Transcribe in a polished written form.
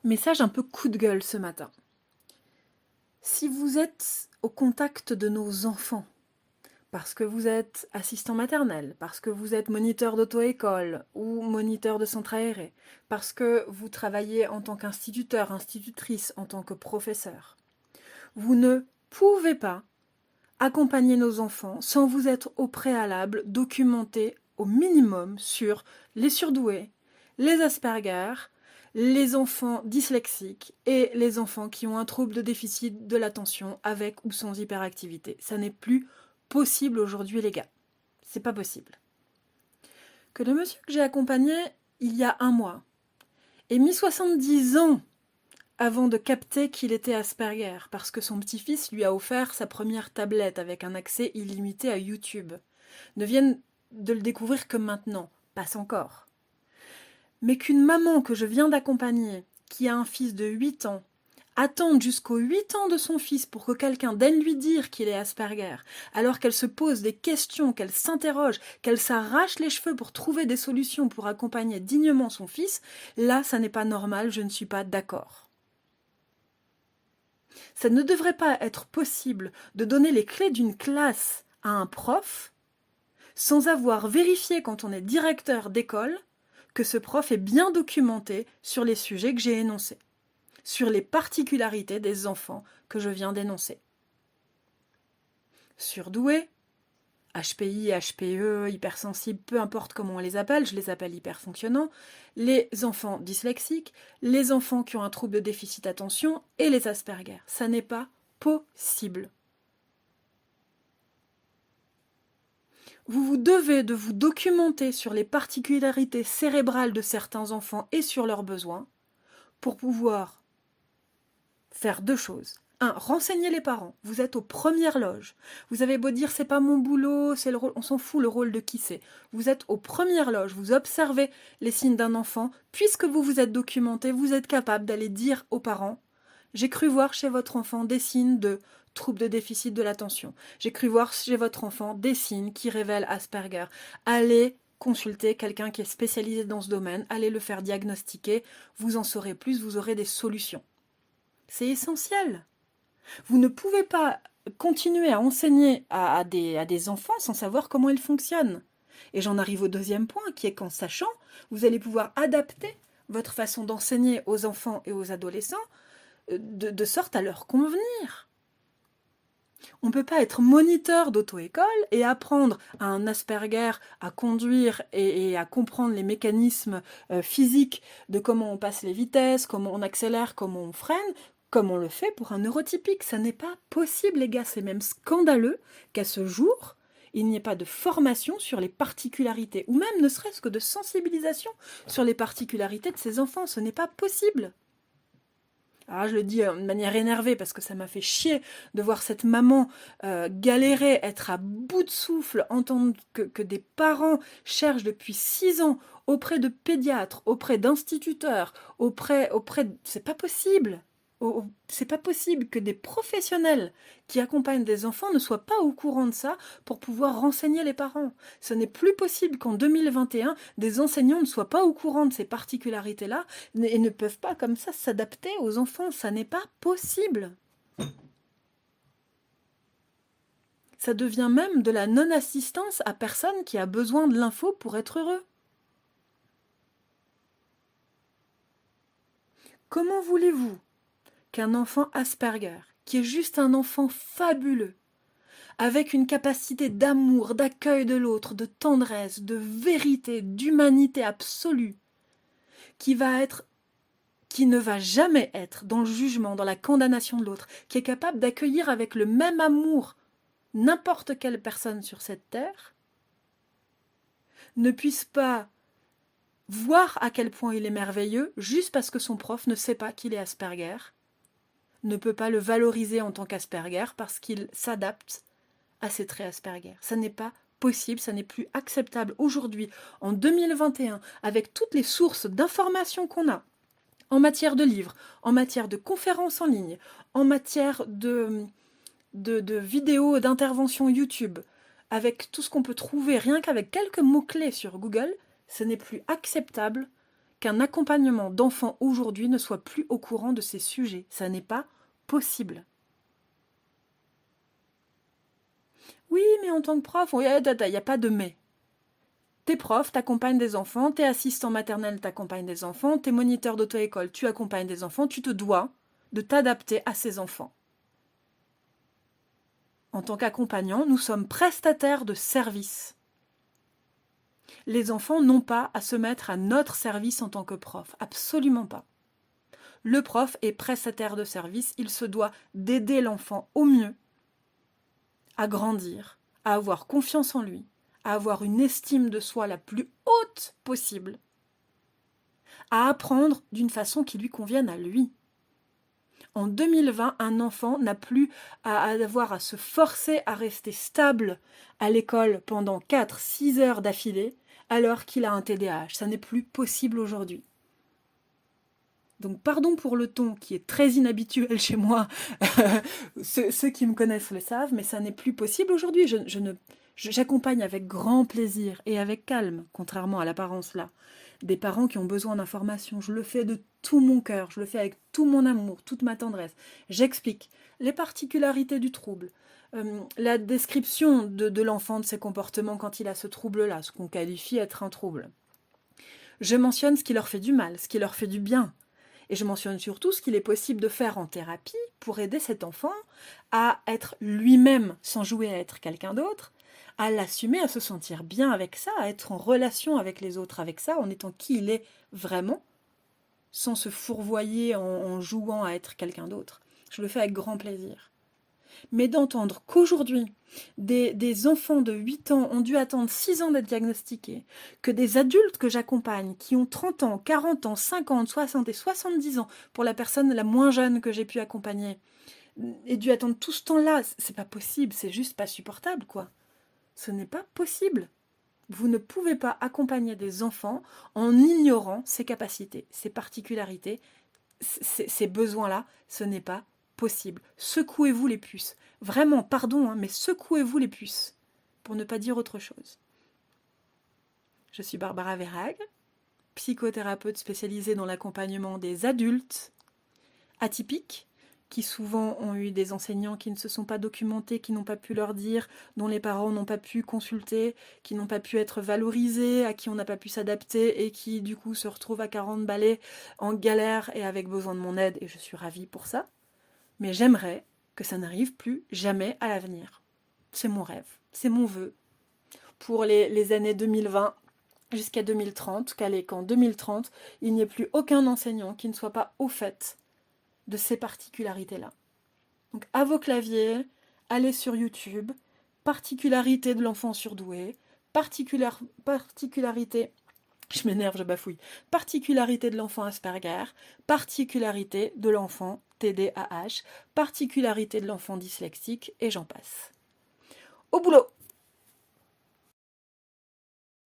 Message un peu coup de gueule ce matin. Si vous êtes au contact de nos enfants, parce que vous êtes assistant maternel, parce que vous êtes moniteur d'auto-école ou moniteur de centre aéré, parce que vous travaillez en tant qu'instituteur, institutrice, en tant que professeur, vous ne pouvez pas accompagner nos enfants sans vous être au préalable documenté au minimum sur les surdoués, les Asperger, les enfants dyslexiques et les enfants qui ont un trouble de déficit de l'attention avec ou sans hyperactivité. Ça n'est plus possible aujourd'hui, les gars. C'est pas possible. Que le monsieur que j'ai accompagné il y a un mois ait mis 70 ans avant de capter qu'il était Asperger, parce que son petit-fils lui a offert sa première tablette avec un accès illimité à YouTube, ne vienne de le découvrir que maintenant, passe encore. Mais qu'une maman que je viens d'accompagner, qui a un fils de 8 ans, attende jusqu'aux 8 ans de son fils pour que quelqu'un daigne lui dire qu'il est Asperger, alors qu'elle se pose des questions, qu'elle s'interroge, qu'elle s'arrache les cheveux pour trouver des solutions pour accompagner dignement son fils, là, ça n'est pas normal, je ne suis pas d'accord. Ça ne devrait pas être possible de donner les clés d'une classe à un prof sans avoir vérifié quand on est directeur d'école que ce prof est bien documenté sur les sujets que j'ai énoncés, sur les particularités des enfants que je viens d'énoncer. Surdoués, HPI, HPE, hypersensibles, peu importe comment on les appelle, je les appelle hyperfonctionnants, les enfants dyslexiques, les enfants qui ont un trouble de déficit attention et les Asperger. Ça n'est pas possible. Vous vous devez de vous documenter sur les particularités cérébrales de certains enfants et sur leurs besoins pour pouvoir faire deux choses. Un, renseigner les parents. Vous êtes aux premières loges. Vous avez beau dire c'est pas mon boulot, c'est le rôle, on s'en fout le rôle de qui c'est. Vous êtes aux premières loges, vous observez les signes d'un enfant. Puisque vous vous êtes documenté, vous êtes capable d'aller dire aux parents j'ai cru voir chez votre enfant des signes de trouble de déficit de l'attention. J'ai cru voir chez votre enfant des signes qui révèlent Asperger. Allez consulter quelqu'un qui est spécialisé dans ce domaine, allez le faire diagnostiquer, vous en saurez plus, vous aurez des solutions. C'est essentiel. Vous ne pouvez pas continuer à enseigner à des enfants sans savoir comment ils fonctionnent. Et j'en arrive au deuxième point, qui est qu'en sachant, vous allez pouvoir adapter votre façon d'enseigner aux enfants et aux adolescents de sorte à leur convenir. On ne peut pas être moniteur d'auto-école et apprendre à un Asperger à conduire et à comprendre les mécanismes physiques de comment on passe les vitesses, comment on accélère, comment on freine, comme on le fait pour un neurotypique. Ça n'est pas possible, les gars. C'est même scandaleux qu'à ce jour, il n'y ait pas de formation sur les particularités, ou même ne serait-ce que de sensibilisation sur les particularités de ces enfants. Ce n'est pas possible. Alors je le dis de manière énervée parce que ça m'a fait chier de voir cette maman galérer, être à bout de souffle, entendre que des parents cherchent depuis 6 ans auprès de pédiatres, auprès d'instituteurs, c'est pas possible. C'est pas possible que des professionnels qui accompagnent des enfants ne soient pas au courant de ça pour pouvoir renseigner les parents. Ce n'est plus possible qu'en 2021, des enseignants ne soient pas au courant de ces particularités-là et ne peuvent pas comme ça s'adapter aux enfants. Ça n'est pas possible. Ça devient même de la non-assistance à personne qui a besoin de l'info pour être heureux. Comment voulez-vous qu'un enfant Asperger, qui est juste un enfant fabuleux, avec une capacité d'amour, d'accueil de l'autre, de tendresse, de vérité, d'humanité absolue, qui ne va jamais être dans le jugement, dans la condamnation de l'autre, qui est capable d'accueillir avec le même amour n'importe quelle personne sur cette terre, ne puisse pas voir à quel point il est merveilleux juste parce que son prof ne sait pas qu'il est Asperger, ne peut pas le valoriser en tant qu'Asperger parce qu'il s'adapte à ses traits Asperger. Ça n'est pas possible, ça n'est plus acceptable aujourd'hui, en 2021, avec toutes les sources d'informations qu'on a, en matière de livres, en matière de conférences en ligne, en matière de vidéos, d'interventions YouTube, avec tout ce qu'on peut trouver, rien qu'avec quelques mots-clés sur Google, ce n'est plus acceptable qu'un accompagnement d'enfants aujourd'hui ne soit plus au courant de ces sujets. Ça n'est pas possible. Oui, mais en tant que prof, il n'y a pas de mais. T'es prof, t'accompagnes des enfants, t'es assistant maternel, t'accompagnes des enfants, t'es moniteur d'auto-école, tu accompagnes des enfants, tu te dois de t'adapter à ces enfants. En tant qu'accompagnant, nous sommes prestataires de services. Les enfants n'ont pas à se mettre à notre service en tant que prof, absolument pas. Le prof est prestataire de service, il se doit d'aider l'enfant au mieux à grandir, à avoir confiance en lui, à avoir une estime de soi la plus haute possible, à apprendre d'une façon qui lui convienne à lui. En 2020, un enfant n'a plus à avoir à se forcer à rester stable à l'école pendant 4-6 heures d'affilée alors qu'il a un TDAH. Ça n'est plus possible aujourd'hui. Donc pardon pour le ton qui est très inhabituel chez moi, ceux qui me connaissent le savent, mais ça n'est plus possible aujourd'hui. J'accompagne avec grand plaisir et avec calme, contrairement à l'apparence là, des parents qui ont besoin d'informations. Je le fais de tout mon cœur, je le fais avec tout mon amour, toute ma tendresse. J'explique les particularités du trouble, la description de l'enfant, de ses comportements quand il a ce trouble-là, ce qu'on qualifie être un trouble. Je mentionne ce qui leur fait du mal, ce qui leur fait du bien. Et je mentionne surtout ce qu'il est possible de faire en thérapie pour aider cet enfant à être lui-même sans jouer à être quelqu'un d'autre, à l'assumer, à se sentir bien avec ça, à être en relation avec les autres avec ça, en étant qui il est vraiment, sans se fourvoyer en jouant à être quelqu'un d'autre. Je le fais avec grand plaisir. Mais d'entendre qu'aujourd'hui, des enfants de 8 ans ont dû attendre 6 ans d'être diagnostiqués, que des adultes que j'accompagne, qui ont 30 ans, 40 ans, 50, 60 et 70 ans, pour la personne la moins jeune que j'ai pu accompagner, aient dû attendre tout ce temps-là, c'est pas possible, c'est juste pas supportable, quoi. Ce n'est pas possible. Vous ne pouvez pas accompagner des enfants en ignorant ses capacités, ses particularités, ces besoins-là, ce n'est pas possible. Secouez-vous les puces. Vraiment, pardon, mais secouez-vous les puces, pour ne pas dire autre chose. Je suis Barbara Verhaeghe, psychothérapeute spécialisée dans l'accompagnement des adultes atypiques, qui souvent ont eu des enseignants qui ne se sont pas documentés, qui n'ont pas pu leur dire, dont les parents n'ont pas pu consulter, qui n'ont pas pu être valorisés, à qui on n'a pas pu s'adapter et qui du coup se retrouvent à 40 balais en galère et avec besoin de mon aide, et je suis ravie pour ça. Mais j'aimerais que ça n'arrive plus jamais à l'avenir. C'est mon rêve, c'est mon vœu. Pour les années 2020 jusqu'à 2030, qu'en 2030, il n'y ait plus aucun enseignant qui ne soit pas au fait de ces particularités-là. Donc à vos claviers, allez sur YouTube, particularité de l'enfant surdoué, particularité, je m'énerve, je bafouille, particularité de l'enfant Asperger, particularité de l'enfant TDAH, particularité de l'enfant dyslexique, et j'en passe. Au boulot!